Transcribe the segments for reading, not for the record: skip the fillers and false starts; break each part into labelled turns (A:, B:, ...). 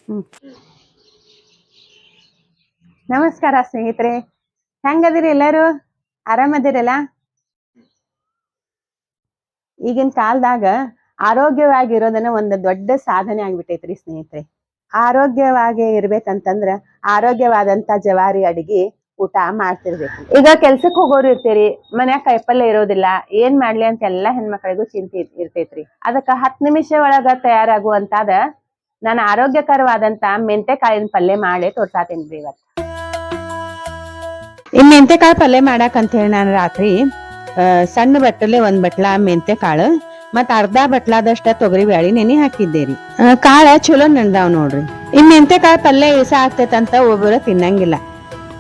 A: ಹ್ಮ್. ನಮಸ್ಕಾರ ಸ್ನೇಹಿತರೆ, ಹೆಂಗದಿರಿ ಎಲ್ಲಾರು? ಆರಾಮದಿರಲ್ಲ? ಈಗಿನ ಕಾಲದಾಗ ಆರೋಗ್ಯವಾಗಿರೋದನ್ನ ಒಂದು ದೊಡ್ಡ ಸಾಧನೆ ಆಗ್ಬಿಟ್ಟೈತ್ರಿ ಸ್ನೇಹಿತರೆ. ಆರೋಗ್ಯವಾಗಿ ಇರ್ಬೇಕಂತಂದ್ರ ಆರೋಗ್ಯವಾದಂತ ಜವಾರಿ ಅಡಿಗೆ ಊಟ ಮಾಡ್ತಿರ್ಬೇಕು. ಈಗ ಕೆಲ್ಸಕ್ ಹೋಗೋರು ಇರ್ತೀರಿ, ಮನ್ಯಾಗ ಕಾಯಿಪಲ್ಯ ಇರೋದಿಲ್ಲ, ಏನ್ ಮಾಡ್ಲಿ ಅಂತ ಎಲ್ಲಾ ಹೆಣ್ಮಕ್ಳಿಗೂ ಚಿಂತೆ ಇರ್ತೈತ್ರಿ. ಅದಕ್ಕ 10 ನಿಮಿಷ ಒಳಗ ತಯಾರಾಗುವಂತಾದ ನಾನು ಆರೋಗ್ಯಕರವಾದಂತ ಮೆಂತೆಕಾಳಿನ ಪಲ್ಯ ಮಾಡಿ ತೋರ್ಸಾತೇನ್ರಿ ಇವತ್ತು. ಈ ಮೆಂತೆಕಾಳು ಪಲ್ಯ ಮಾಡಾಕ ಅಂತ ಹೇಳಿ ನಾನು ರಾತ್ರಿ ಸಣ್ಣ ಬಟ್ಟಲೆ 1 ಬಟ್ಲ ಮೆಂತೆಕಾಳು ಮತ್ತ ಅರ್ಧ ಬಟ್ಲಾದಷ್ಟ ತೊಗರಿ ಬ್ಯಾಳಿ ನೆನಿ ಹಾಕಿದ್ದೇರಿ. ಕಾಳ ಚಲೋ ನೆಂದಾವ್ ನೋಡ್ರಿ. ಈ ಮೆಂತೆಕಾಳು ಪಲ್ಯ ಇಸ ಆಗ್ತೈತಂತ ಒಬ್ಬರು ತಿನ್ನಂಗಿಲ್ಲ.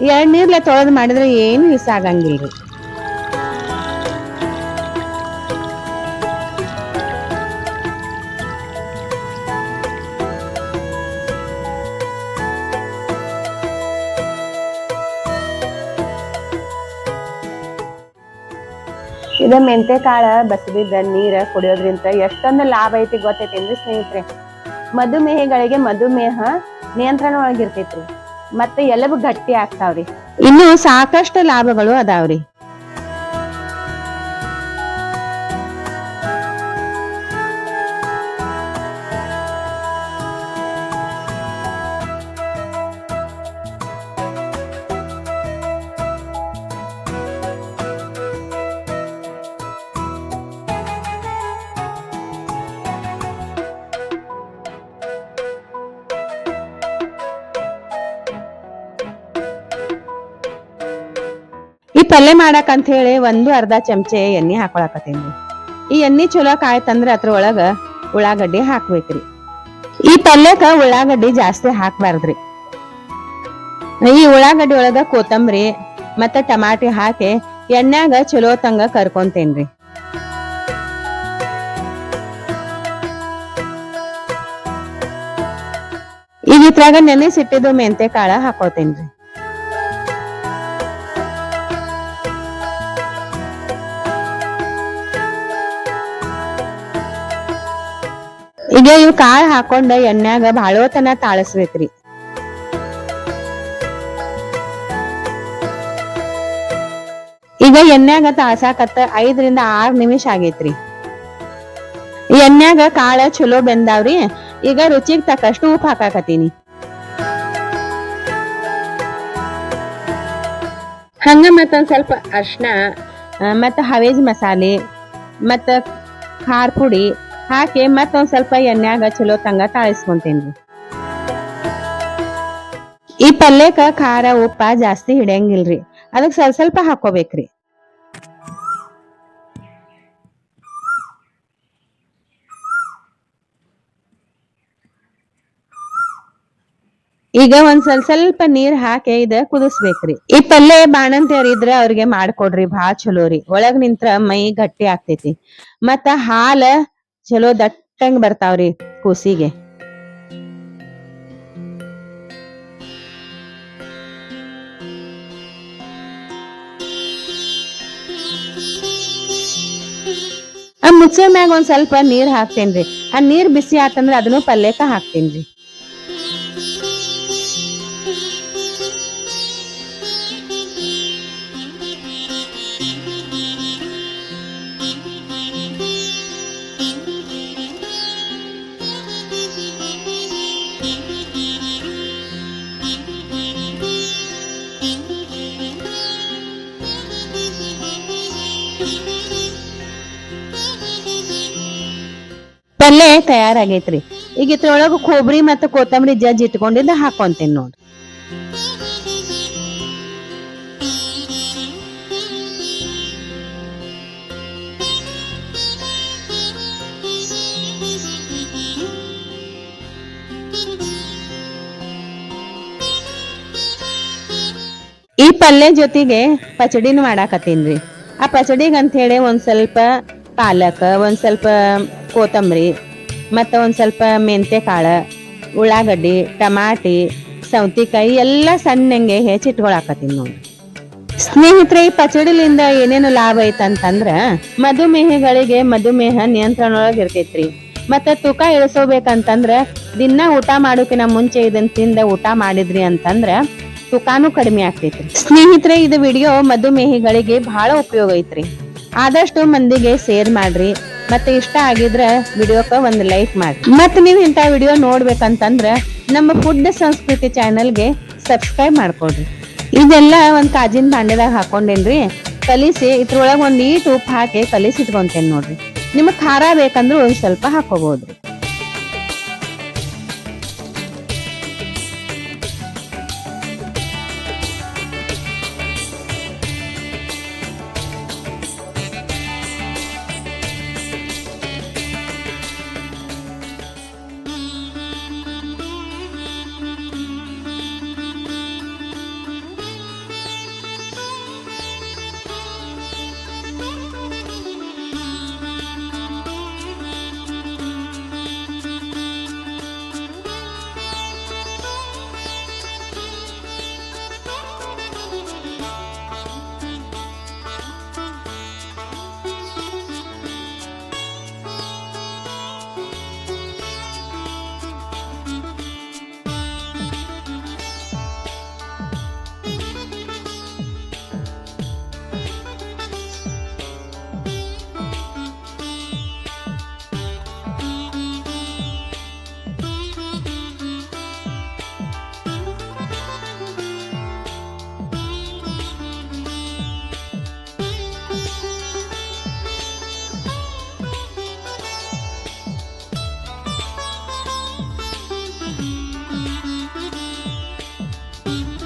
A: 2 ನೀರ್ಲೆ ತೊಳೆದ್ ಮಾಡಿದ್ರೆ ಏನು ಇಸ ಆಗಂಗಿಲ್ರಿ. ಇದ ಮೆಂತೆಕಾಳ ಬಸದಿದ್ದ ನೀರ ಕುಡಿಯೋದ್ರಿಂದ ಎಷ್ಟೊಂದು ಲಾಭ ಐತಿ ಗೊತ್ತೈತೇನ್ರಿ ಸ್ನೇಹಿತರೆ. ಮಧುಮೇಹಿಗಳಿಗೆ ಮಧುಮೇಹ ನಿಯಂತ್ರಣ ಒಳಗಿರ್ತೈತ್ರಿ, ಮತ್ತೆ ಎಲಬು ಗಟ್ಟಿ ಆಗ್ತಾವ್ರಿ. ಇನ್ನು ಸಾಕಷ್ಟು ಲಾಭಗಳು ಅದಾವ್ರಿ. ಈ ಪಲ್ಯ ಮಾಡಾಕ ಅಂತ ಹೇಳಿ ಅರ್ಧ ಚಮಚೆ ಎಣ್ಣೆ ಹಾಕೊಳಕತ್ತೀನಿ. ಈ ಎಣ್ಣೆ ಚಲೋ ಕಾಯ್ತಂದ್ರ ಅದ್ರೊಳಗ ಉಳ್ಳಾಗಡ್ಡಿ ಹಾಕ್ಬೇಕ್ರಿ. ಈ ಪಲ್ಯಕ್ಕ ಉಳ್ಳಾಗಡ್ಡಿ ಜಾಸ್ತಿ ಹಾಕ್ಬಾರ್ದ್ರಿ. ಈ ಉಳ್ಳಾಗಡ್ಡಿ ಒಳಗ ಕೊತ್ತಂಬರಿ ಮತ್ತ ಟಮಾಟಿ ಹಾಕಿ ಎಣ್ಣೆಗ ಚಲೋ ತಂಗ ಕರ್ಕೊಂತೇನ್ರಿ. ಈಗ ಇದ್ರಾಗ ನೆನೆಸಿಟ್ಟಿದ್ದು ಮೆಂತೆಕಾಳ ಹಾಕೋತೇನ್ರಿ. ಈಗ ಇವ್ ಕಾಳು ಹಾಕೊಂಡ ಎಣ್ಣೆಗ ಬಾಳೋತನ ತಾಳಸ್ಬೇಕ್ರಿ. ಈಗ ಎಣ್ಣೆಗ ತಾಳ್ಸಾಕತ್ತ 5 ರಿಂದ 6 ನಿಮಿಷ ಆಗೈತ್ರಿ. ಎಣ್ಣೆಗ ಕಾಳ ಚಲೋ ಬೆಂದಾವ್ರಿ. ಈಗ ರುಚಿಗೆ ತಕ್ಕಷ್ಟು ಉಪ್ಪು ಹಾಕಾಕತ್ತೀನಿ. ಹಂಗ ಮತ್ತೊಂದ್ ಸ್ವಲ್ಪ ಅರ್ಶಿನ ಮತ್ತ ಹವೇಜ್ ಮಸಾಲೆ ಮತ್ತ ಖಾರ ಪುಡಿ ಹಾಕಿ ಮತ್ತೊಂದ್ ಸ್ವಲ್ಪ ಎಣ್ಣೆಗ ಚಲೋ ತಂಗ ತಾಳಿಸ್ಕೊಂತೇನ್ರಿ. ಈ ಪಲ್ಯಕ್ಕ ಖಾರ ಉಪ್ಪ ಜಾಸ್ತಿ ಹಿಡಿಯಂಗಿಲ್ರಿ, ಅದಕ್ ಸ್ವಲ್ಪ ಹಾಕೋಬೇಕ್ರಿ. ಈಗ ಒಂದ್ ಸ್ವಲ್ಪ ನೀರ್ ಹಾಕಿ ಇದ ಕುದಿಸ್ಬೇಕ್ರಿ. ಈ ಪಲ್ಯ ಬಾಣಂತಿಯರ್ ಇದ್ರ ಅವ್ರಿಗೆ ಮಾಡ್ಕೊಡ್ರಿ, ಬಾಳ ಚಲೋರಿ. ಒಳಗ್ ನಿಂತ್ರ ಮೈ ಗಟ್ಟಿ ಆಗ್ತೈತಿ, ಮತ್ತ ಹಾಲ ಚಲೋ ದಟ್ಟಂಗ್ ಬರ್ತಾವ್ರಿ ಕೂಸಿಗೆ. ಆ ಮುಚ್ಚ ಮ್ಯಾಗ ಒಂದ್ ಸ್ವಲ್ಪ ನೀರ್ ಹಾಕ್ತೇನ್ರಿ. ಆ ನೀರ್ ಬಿಸಿ ಆತಂದ್ರ ಅದನ್ನು ಪಲ್ಯಕ್ಕ ಹಾಕ್ತೇನ್ರಿ. ಪಲ್ಯ ತಯಾರಾಗೈತ್ರಿ. ಈಗ ಇದ್ರೊಳಗ ಕೊಬ್ಬರಿ ಮತ್ತ ಕೊತ್ತಂಬರಿ ಜಜ್ಜಿ ಇಟ್ಕೊಂಡಿದ್ದ ಹಾಕೊಂತೇನಿ ನೋಡ್ರಿ. ಈ ಪಲ್ಯ ಜೊತೆಗೆ ಪಚಡಿನ ಮಾಡಾಕತ್ತೀನ್ರಿ. ಆ ಪಚಡಿಗೆ ಅಂತ ಹೇಳಿ ಒಂದ್ ಸ್ವಲ್ಪ ಪಾಲಕ್, ಒಂದ್ ಸ್ವಲ್ಪ ಕೊತ್ತಂಬರಿ ಮತ್ತ ಒಂದ್ ಸ್ವಲ್ಪ ಮೆಂತೆಕಾಳ, ಉಳ್ಳಾಗಡ್ಡಿ, ಟಮಾಟಿ, ಸೌತಿಕಾಯಿ ಎಲ್ಲಾ ಸಣ್ಣಂಗೆ ಹೆಚ್ಚಿಟ್ಕೊಳಕತ್ತೀನಿ ನೋಡಿ. ಸ್ನೇಹಿತರೆ, ಈ ಪಚಡಿಲಿಂದ ಏನೇನು ಲಾಭ ಐತಂತಂದ್ರ ಮಧುಮೇಹಿಗಳಿಗೆ ಮಧುಮೇಹ ನಿಯಂತ್ರಣ ಒಳಗ ಇರ್ತೈತ್ರಿ. ಮತ್ತೆ ತೂಕ ಇಳಿಸೋಬೇಕಂತಂದ್ರ ದಿನ ಊಟ ಮಾಡೋಕಿನ ಮುಂಚೆ ಇದನ್ನ ತಿಂದ ಊಟ ಮಾಡಿದ್ರಿ ಅಂತಂದ್ರ ತೂಕಾನು ಕಡಿಮೆ ಆಗ್ತೈತ್ರಿ. ಸ್ನೇಹಿತರೆ, ಇದು ವಿಡಿಯೋ ಮಧುಮೇಹಿಗಳಿಗೆ ಬಹಳ ಉಪಯೋಗ ಐತ್ರಿ. ಆದಷ್ಟು ಮಂದಿಗೆ ಶೇರ್ ಮಾಡ್ರಿ. ಮತ್ತೆ ಇಷ್ಟ ಆಗಿದ್ರ ವಿಡಿಯೋಕ್ಕ ಒಂದು ಲೈಕ್ ಮಾಡ್ರಿ. ಮತ್ತೆ ನೀವು ಇಂಥ ವಿಡಿಯೋ ನೋಡ್ಬೇಕಂತಂದ್ರ ನಮ್ಮ ಫುಡ್ ಸಂಸ್ಕೃತಿ ಚಾನೆಲ್ಗೆ ಸಬ್ಸ್ಕ್ರೈಬ್ ಮಾಡ್ಕೊಡ್ರಿ. ಇದೆಲ್ಲ ಒಂದ್ ಕಾಜಿನ ಬಾಂಡೆದಾಗ ಹಾಕೊಂಡೇನ್ರಿ. ಕಲಿಸಿ ಇದ್ರೊಳಗ ಒಂದ್ ಈಟ್ ಉಪ್ಪು ಹಾಕಿ ಕಲಿಸಿ ಇಟ್ಕೊಂತೇನೆ ನೋಡ್ರಿ. ನಿಮಗ್ ಖಾರ ಬೇಕಂದ್ರೆ ಒಂದ್ ಸ್ವಲ್ಪ ಹಾಕೋಬಹುದ್ರಿ.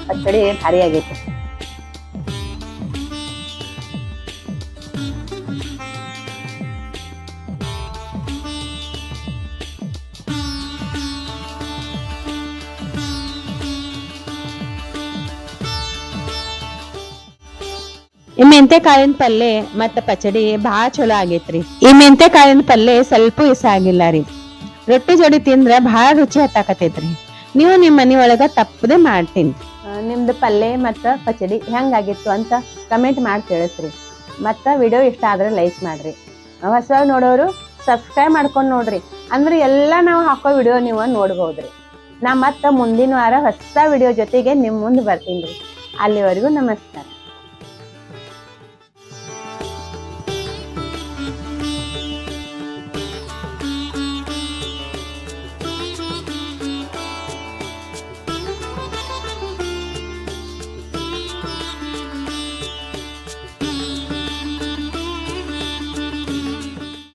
A: ಪಚ್ಚಡಿ ಭಾರಿ ಆಗೈತೆ. ಈ ಮೆಂತೆಕಾಳಿನ ಪಲ್ಲೆ ಮತ್ತ ಪಚಡಿ ಬಾಳ ಚಲೋ ಆಗೈತ್ರಿ. ಈ ಮೆಂತೆಕಾಳಿನ ಪಲ್ಲೆ ಸ್ವಲ್ಪ ಇಸ ಆಗಿಲ್ಲ ರೀ. ರೊಟ್ಟಿ ಜೋಡಿ ತಿಂದ್ರ ಬಹಳ ರುಚಿ ಹತ್ತಾಕತೈತ್ರಿ. ನೀವು ನಿಮ್ಮ ಮನಿ ಒಳಗ ತಪ್ಪದೆ ಮಾಡ್ತೀನಿ. ನಿಮ್ದು ಪಲ್ಲೆ ಮತ್ತ ಪಚಡಿ ಹೆಂಗಾಗಿತ್ತು ಅಂತ ಕಮೆಂಟ್ ಮಾಡಿ ತಿಳಿಸ್ರಿ. ಮತ್ತ ವಿಡಿಯೋ ಇಷ್ಟ ಆದ್ರೆ ಲೈಕ್ ಮಾಡ್ರಿ. ಹೊಸ ನೋಡೋರು ಸಬ್ಸ್ಕ್ರೈಬ್ ಮಾಡ್ಕೊಂಡ್ ನೋಡ್ರಿ. ಅಂದ್ರೆ ಎಲ್ಲಾ ನಾವು ಹಾಕೋ ವಿಡಿಯೋ ನೀವು ನೋಡ್ಬೋದ್ರಿ. ನಾ ಮತ್ತ ಮುಂದಿನ ವಾರ ಹೊಸ ವಿಡಿಯೋ ಜೊತೆಗೆ ನಿಮ್ ಮುಂದೆ ಬರ್ತೀನಿ. ಅಲ್ಲಿವರೆಗೂ ನಮಸ್ಕಾರ.